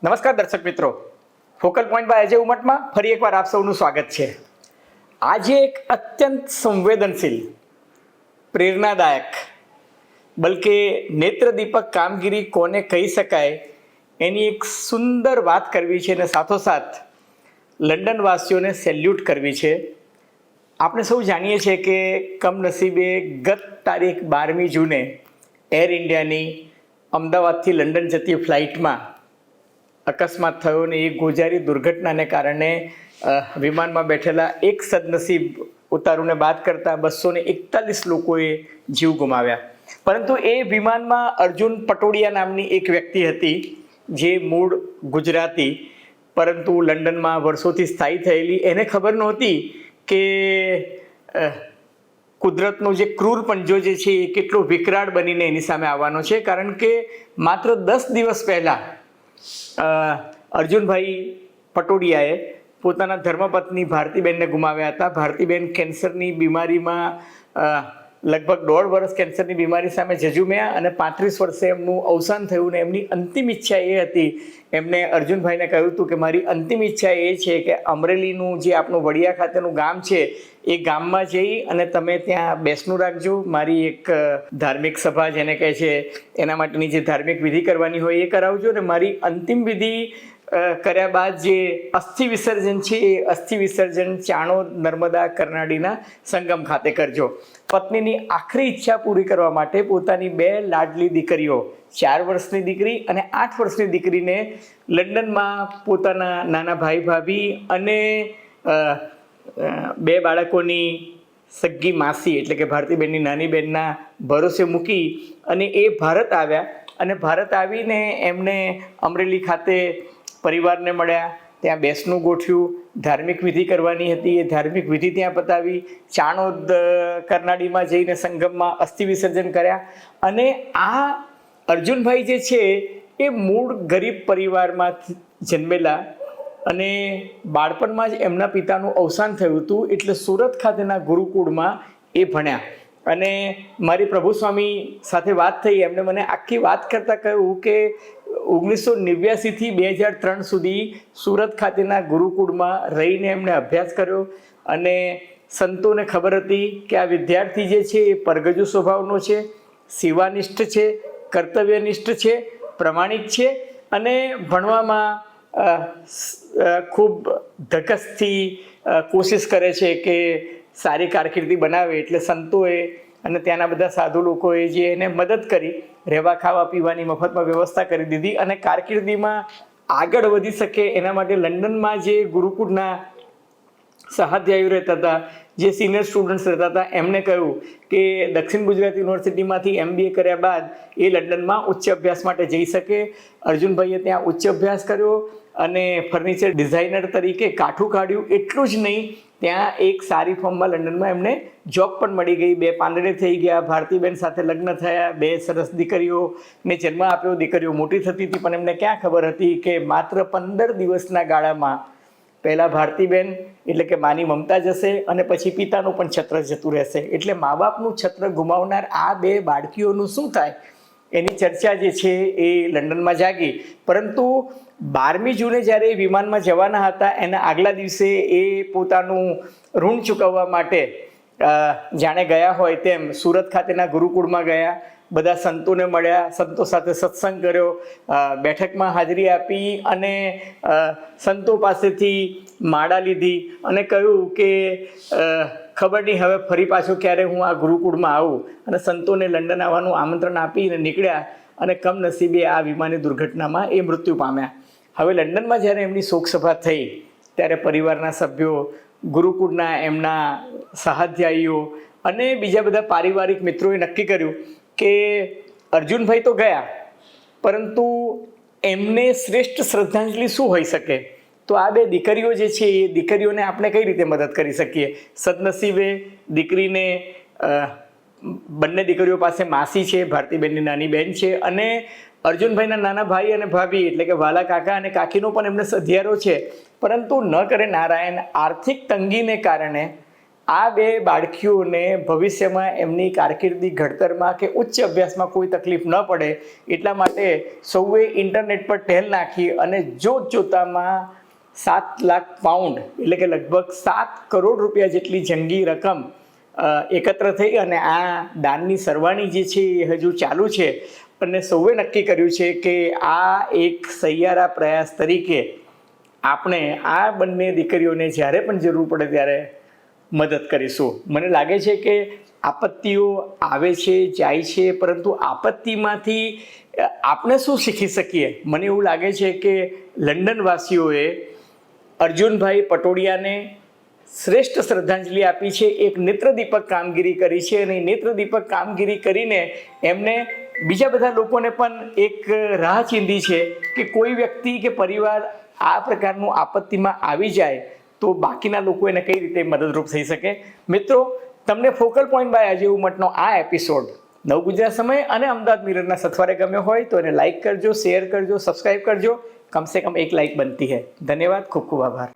નમસ્કાર દર્શક મિત્રો, ફોકલ પોઈન્ટ બાય અજય ઉમટમાં ફરી એકવાર આપ સૌનું સ્વાગત છે. આજે એક અત્યંત સંવેદનશીલ, પ્રેરણાદાયક, બલકે નેત્રદીપક કામગીરી કોને કહી શકાય એની એક સુંદર વાત કરવી છે અને સાથોસાથ લંડન વાસીઓને સેલ્યુટ કરવી છે. આપણે સૌ જાણીએ છીએ કે કમનસીબે ગત તારીખ 12મી જૂને એર ઇન્ડિયાની અમદાવાદથી લંડન જતી ફ્લાઇટમાં અકસ્માત થયો ને એ ગોજારી દુર્ઘટનાને કારણે વિમાનમાં બેઠેલા એક સદનસીબ ઉતારુને બાદ કરતાં 241 લોકોએ જીવ ગુમાવ્યા. પરંતુ એ વિમાનમાં અર્જુન પટોડિયા નામની એક વ્યક્તિ હતી, જે મૂળ ગુજરાતી પરંતુ લંડનમાં વર્ષોથી સ્થાયી થયેલી. એને ખબર નહોતી કે કુદરતનો જે ક્રૂર પંજો જે છે એ કેટલો વિકરાળ બનીને એની સામે આવવાનો છે. કારણ કે માત્ર 10 દિવસ પહેલાં અર્જુનભાઈ પટોડિયાએ પોતાના ધર્મપત્ની ભારતીબેનને ગુમાવ્યા હતા. ભારતીબેન કેન્સરની બીમારીમાં લગભગ 1.5 વર્ષ કેન્સરની બીમારી સામે ઝઝૂમ્યા અને 35 વર્ષે એમનું અવસાન થયું ને એમની અંતિમ ઈચ્છા એ હતી, એમને અર્જુનભાઈને કહ્યું હતું કે મારી અંતિમ ઈચ્છા એ છે કે અમરેલીનું જે આપણું વડિયા ખાતેનું ગામ છે એ ગામમાં જઈ અને તમે ત્યાં બેસણું રાખજો, મારી એક ધાર્મિક સભા જેને કહે છે એના માટેની જે ધાર્મિક વિધિ કરવાની હોય એ કરાવજો ને મારી અંતિમ વિધિ કર્યા બાદ જે અસ્થિ વિસર્જન છે એ અસ્થિ વિસર્જન ચાણોદ નર્મદા કરનાળીના સંગમ ખાતે કરજો. પત્નીની આખરી ઈચ્છા પૂરી કરવા માટે પોતાની 2 લાડલી દીકરીઓ, 4 વર્ષની દીકરી અને 8 વર્ષની દીકરીને લંડનમાં પોતાના નાના ભાઈ ભાભી અને 2 બાળકોની સગ્ગી માસી એટલે કે ભારતીબેનની નાની બહેનના ભરોસે મૂકી અને એ ભારત આવ્યા. અને ભારત આવીને એમને અમરેલી ખાતે પરિવારને મળ્યા, ત્યાં બેસણું ગોઠવ્યું, ધાર્મિક વિધિ કરવાની હતી એ ધાર્મિક વિધિ ત્યાં પતાવી, ચાણોદ કરનાળીમાં જઈને સંગમમાં અસ્થિ વિસર્જન કર્યા. અને આ અર્જુનભાઈ જે છે એ મૂળ ગરીબ પરિવારમાં જન્મેલા અને બાળપણમાં જ એમના પિતાનું અવસાન થયું હતું, એટલે સુરત ખાતેના ગુરુકુળમાં એ ભણ્યા. અને મારી પ્રભુ સ્વામી સાથે વાત થઈ, એમણે મને આખી વાત કરતાં કહ્યું કે 1989થી 2003 સુધી સુરત ખાતેના ગુરુકુળમાં રહીને એમણે અભ્યાસ કર્યો અને સંતોને ખબર હતી કે આ વિદ્યાર્થી જે છે એ પરગજુ સ્વભાવનો છે, સેવાનિષ્ઠ છે, કર્તવ્યનિષ્ઠ છે, પ્રમાણિક છે અને ભણવામાં ખૂબ ધકસથી કોશિશ કરે છે કે સારી કારકિર્દી બનાવે. એટલે સંતોએ અને ત્યાંના બધા સાધુ લોકોએ જે એને મદદ કરી, રહેવા ખાવા પીવાની મફતમાં વ્યવસ્થા કરી દીધી અને કારકિર્દીમાં આગળ વધી શકે એના માટે લંડનમાં જે ગુરુકુળના સહાધ્યાયીઓ રહેતા હતા, જે સિનિયર સ્ટુડન્ટ્સ રહેતા હતા, એમણે કહ્યું કે દક્ષિણ ગુજરાત યુનિવર્સિટીમાંથી MBA કર્યા બાદ એ લંડનમાં ઉચ્ચ અભ્યાસ માટે જઈ શકે. અર્જુનભાઈએ ત્યાં ઉચ્ચ અભ્યાસ કર્યો અને ફર્નિચર ડિઝાઇનર તરીકે કાઠું કાઢ્યું. એટલું જ નહીં, ત્યાં એક સારી ફર્મમાં લંડનમાં એમને જોબ પણ મળી ગઈ, 2 પાંદડે થઈ ગયા, ભારતીબેન સાથે લગ્ન થયા, 2 સરસ દીકરીઓને જન્મ આપ્યો. દીકરીઓ મોટી થતી હતી પણ એમને ક્યાં ખબર હતી કે માત્ર 15 દિવસના ગાળામાં પહેલાં ભારતીબેન એટલે કે માની મમતા જશે અને પછી પિતાનું પણ છત્ર જતું રહેશે. એટલે મા બાપનું છત્ર ગુમાવનાર આ 2 બાળકીઓનું શું થાય એની ચર્ચા જે છે એ લંડનમાં જાગી. પરંતુ 12મી જૂને જ્યારે એ વિમાનમાં જવાના હતા એના આગલા દિવસે એ પોતાનું ઋણ ચૂકવવા માટે જાણે ગયા હોય તેમ સુરત ખાતેના ગુરુકુળમાં ગયા, બધા સંતોને મળ્યા, સંતો સાથે સત્સંગ કર્યો, બેઠકમાં હાજરી આપી અને સંતો પાસેથી માળા લીધી અને કહ્યું કે ખબર નહીં હવે ફરી પાછો ક્યારે હું આ ગુરુકુળમાં આવું. અને સંતોને લંડન આવવાનું આમંત્રણ આપીને નીકળ્યા અને કમનસીબે આ વિમાની દુર્ઘટનામાં એ મૃત્યુ પામ્યા. હવે લંડનમાં જ્યારે એમની શોકસભા થઈ ત્યારે પરિવારના સભ્યો, ગુરુકુળના એમના સહાધ્યાયીઓ અને બીજા બધા પારિવારિક મિત્રોએ નક્કી કર્યું કે અર્જુનભાઈ તો ગયા, પરંતુ એમને શ્રેષ્ઠ શ્રદ્ધાંજલિ શું હોઈ શકે? તો આ 2 દીકરીઓ જે છે એ દીકરીઓને આપણે કઈ રીતે મદદ કરી શકીએ? સદનસીબે દીકરીને બંને દીકરીઓ પાસે માસી છે, ભારતીબેનની નાની બહેન છે અને અર્જુનભાઈના નાના ભાઈ અને ભાભી એટલે કે વાલા કાકા અને કાકીનો પણ એમને સધિયારો છે. પરંતુ ન કરે નારાયણ, આર્થિક તંગીને કારણે આ બે બાળકીઓને ભવિષ્યમાં એમની કારકિર્દી ઘડતરમાં કે ઉચ્ચ અભ્યાસમાં કોઈ તકલીફ ન પડે એટલા માટે સૌએ ઇન્ટરનેટ પર ટેલ નાખી અને જોતામાં 7 લાખ પાઉન્ડ એટલે કે લગભગ 7 કરોડ રૂપિયા જેટલી જંગી રકમ એકત્ર થઈ અને આ દાનની સરવાણી જે છે એ હજુ ચાલુ છે. અને સૌએ નક્કી કર્યું છે કે આ એક સહિયારા પ્રયાસ તરીકે આપણે આ બંને દીકરીઓને જ્યારે પણ જરૂર પડે ત્યારે મદદ કરીશું. મને લાગે છે કે આપત્તિઓ આવે છે જાય છે, પરંતુ આપત્તિમાંથી આપણે શું શીખી શકીએ? મને એવું લાગે છે કે લંડનવાસીઓએ અર્જુનભાઈ પટોડિયાને શ્રેષ્ઠ શ્રદ્ધાંજલિ આપી છે. એક નેત્રદીપક કામગીરી કરી છે અને નેત્રદીપક કામગીરી કરીને એમને બીજા બધા લોકોને પણ એક રાહ ચીંધી છે કે કોઈ વ્યક્તિ કે પરિવાર આ પ્રકારનું આપત્તિમાં આવી જાય તો બાકીના લોકો એને કઈ રીતે મદદરૂપ થઈ શકે. મિત્રો, તમને ફોકલ પોઈન્ટ બાય અજય ઉમટનો આ એપિસોડ નવ ગુજરાત સમય અને અમદાવાદ મિરરના સથવારે ગમ્યો હોય તો એને લાઇક કરજો, શેર કરજો, સબસ્ક્રાઇબ કરજો. કમ સે કમ એક લાઇક બનતી હૈ. ધન્યવાદ, ખૂબ ખૂબ આભાર.